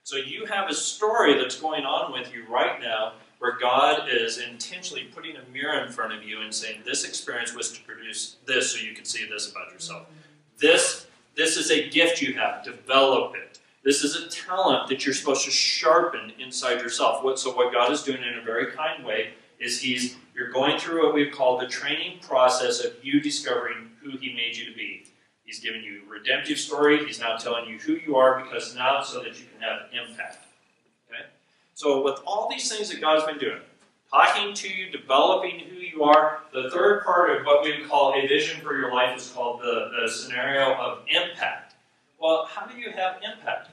So you have a story that's going on with you right now where God is intentionally putting a mirror in front of you and saying, this experience was to produce this so you can see this about yourself. This is a gift you have. Develop it. This is a talent that you're supposed to sharpen inside yourself. So what God is doing in a very kind way is you're going through what we call the training process of you discovering who He made you to be. He's giving you a redemptive story. He's now telling you who you are because now so that you can have impact. Okay? So with all these things that God's been doing, talking to you, developing who you are, the third part of what we would call a vision for your life is called the scenario of impact. Well, how do you have impact?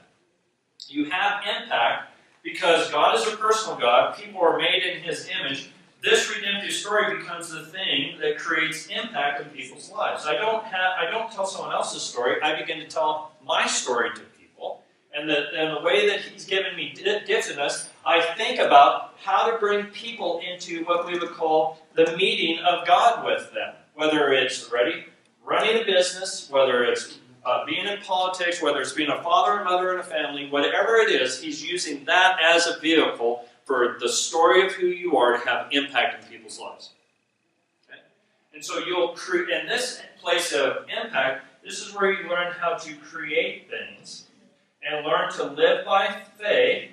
You have impact because God is a personal God. People are made in His image. This redemptive story becomes the thing that creates impact in people's lives. I don't tell someone else's story. I begin to tell my story to people. And the way that He's given me gifts in us, I think about how to bring people into what we would call the meeting of God with them. Whether it's running a business, whether it's being in politics, whether it's being a father and mother in a family, whatever it is, He's using that as a vehicle for the story of who you are to have impact in people's lives. Okay? And so you'll create, in this place of impact, this is where you learn how to create things and learn to live by faith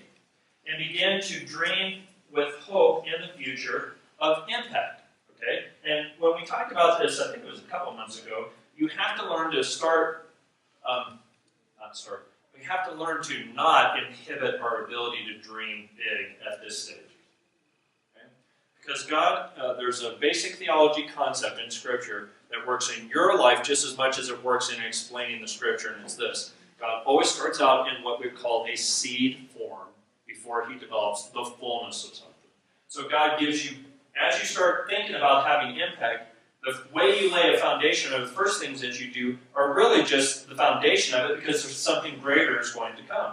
and begin to dream with hope in the future of impact. Okay? And when we talked about this, I think it was a couple months ago, you have to learn to we have to learn to not inhibit our ability to dream big at this stage. Okay? Because God, there's a basic theology concept in Scripture that works in your life just as much as it works in explaining the Scripture, and it's this. God always starts out in what we call a seed form before He develops the fullness of something. So God gives you, as you start thinking about having impact, the way you lay a foundation, or the first things that you do, are really just the foundation of it because there's something greater is going to come.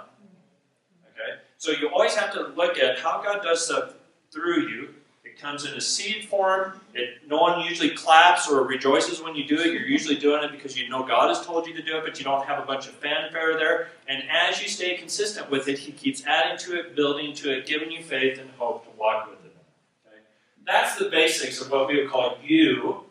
Okay? So you always have to look at how God does stuff through you. It comes in a seed form. No one usually claps or rejoices when you do it. You're usually doing it because you know God has told you to do it, but you don't have a bunch of fanfare there. And as you stay consistent with it, He keeps adding to it, building to it, giving you faith and hope to walk with it. Okay? That's the basics of what we would call you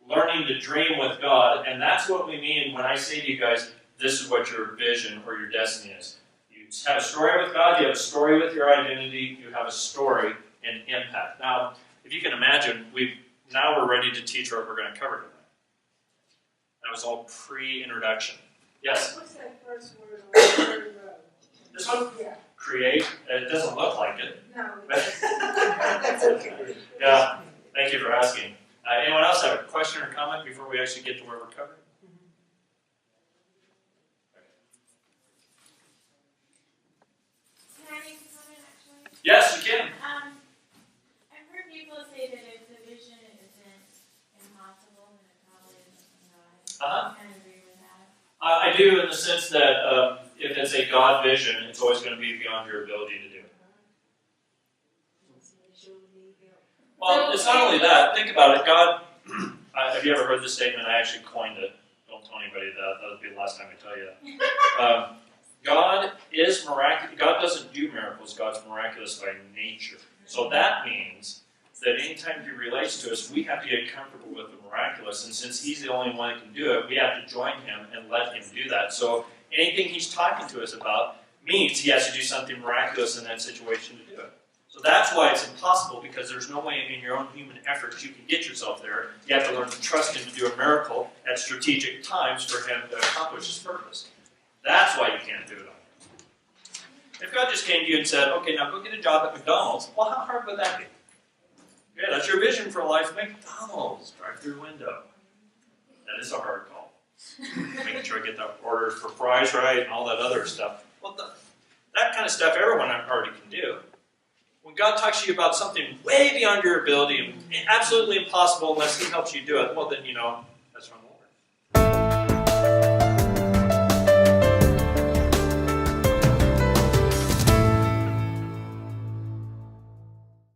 learning to dream with God, and that's what we mean when I say to you guys, this is what your vision or your destiny is. You have a story with God, you have a story with your identity, you have a story and impact. Now, if you can imagine, now we're ready to teach what we're going to cover tonight. That was all pre-introduction. Yes? What's that first word on the third row? This one? Yeah. Create. It doesn't look like it. No, that's okay. Yeah, thank you for asking. Anyone else have a question or comment before we actually get to where we're covering? Can I make a comment, actually? Yes, you can. I've heard people say that if the vision isn't impossible, then it probably isn't from God. I agree with that. I do in the sense that if it's a God vision, it's always going to be beyond your ability to do it. Well, it's not only that. Think about it. God, have you ever heard this statement? I actually coined it. Don't tell anybody that. That'll be the last time I tell you that. God is miraculous. God doesn't do miracles. God's miraculous by nature. So that means that anytime He relates to us, we have to get comfortable with the miraculous. And since He's the only one that can do it, we have to join Him and let Him do that. So anything He's talking to us about means He has to do something miraculous in that situation to do it. So that's why it's impossible, because there's no way in your own human efforts you can get yourself there. You have to learn to trust Him to do a miracle at strategic times for Him to accomplish His purpose. That's why you can't do it on your own. If God just came to you and said, okay, now go get a job at McDonald's, well, how hard would that be? Yeah, that's your vision for life. McDonald's, drive-through window. That is a hard call. Making sure I get the orders for fries right and all that other stuff. Well, that kind of stuff everyone already can do. When God talks to you about something way beyond your ability and absolutely impossible unless He helps you do it, well then,